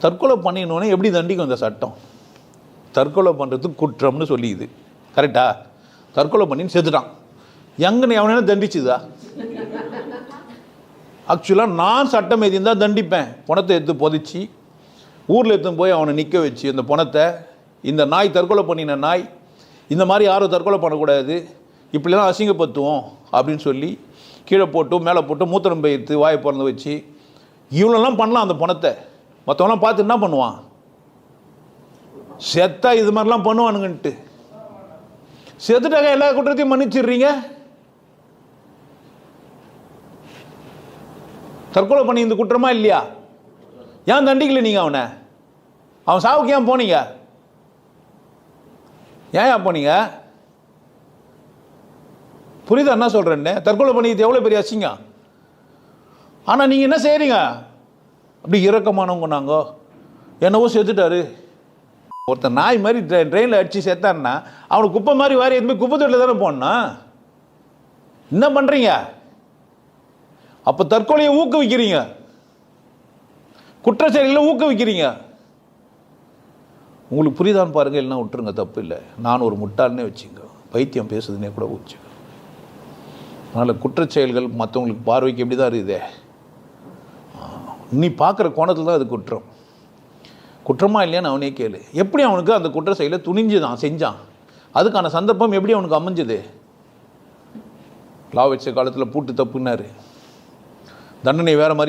தற்கொலை பண்ணினோன்னே எப்படி தண்டிக்கும் இந்த சட்டம்? தற்கொலை பண்ணுறதுக்கு குற்றம்னு சொல்லிது. கரெக்டா? தற்கொலை பண்ணின்னு செத்துட்டான். எங்கன்னு எவனே தண்டிச்சுதா? ஆக்சுவலாக நான் சட்டம் எதி தான் தண்டிப்பேன். பணத்தை எடுத்து புதைச்சி ஊரில் எடுத்து போய் அவனை நிற்க வச்சு அந்த பணத்தை, இந்த நாய் தற்கொலை பண்ணின நாய், இந்த மாதிரி யாரும் தற்கொலை பண்ணக்கூடாது, இப்படிலாம் அசிங்கப்படுத்துவோம் அப்படின்னு சொல்லி கீழே போட்டு மேலே போட்டு மூத்திரம் பெய்த்து வாயை பிறந்து வச்சு இவ்வளோலாம் பண்ணலாம். அந்த பணத்தை மற்றவங்களாம் பார்த்து என்ன பண்ணுவான்? செத்தா இது மாதிரிலாம் பண்ணுவானுங்கன்ட்டு. செத்துட்டாக எல்லா குற்றத்தையும் மன்னிச்சிடுறீங்க. தற்கொலை பண்ணி இந்த குற்றமா இல்லையா? ஏன் தண்டிக்கல நீங்கள் அவனை? அவன் சாவுக்கு ஏன் போனீங்க? ஏன் போனீங்க? புரியுதா என்ன சொல்கிறேன்னு? தற்கொலை பண்ணிது எவ்வளோ பெரிய அசிங்கம். ஆனால் நீங்கள் என்ன செய்கிறீங்க? அப்படி இரக்கமானவங்க நாங்கள் என்னவோ செத்துட்டாரு. ஒருத்தர் நாய் மாதிரி ட்ரெயினில் அடித்து செத்தான்னா அவனுக்கு குப்பை மாதிரி வாரி எதுவுமே குப்பை தொட்டில் தானே போடனா? என்ன பண்ணுறீங்க? அப்போ தற்கொலையை ஊக்குவிக்கிறீங்க, குற்ற செயல்களை ஊக்குவிக்கிறீங்க. உங்களுக்கு புரியுதான்னு பாருங்கள், இல்லைன்னா விட்டுருங்க, தப்பு இல்லை. நான் ஒரு முட்டாள்னே வச்சுங்க, பைத்தியம் பேசுதுன்னே கூட வச்சு. அதனால் குற்றச்செயல்கள் மற்றவங்களுக்கு பார்வைக்கு எப்படி தான் இருக்குதே, நீ பார்க்குற கோணத்தில் தான் அது குற்றம். குற்றமா இல்லையான்னு அவனே கேளு. எப்படி அவனுக்கு அந்த குற்ற செயலை துணிஞ்சுதான் செஞ்சான்? அதுக்கான சந்தர்ப்பம் எப்படி அவனுக்கு அமைஞ்சது? லா வச்ச காலத்தில் பூட்டு தப்புன்னாரு, தண்டனை வேறு மாதிரி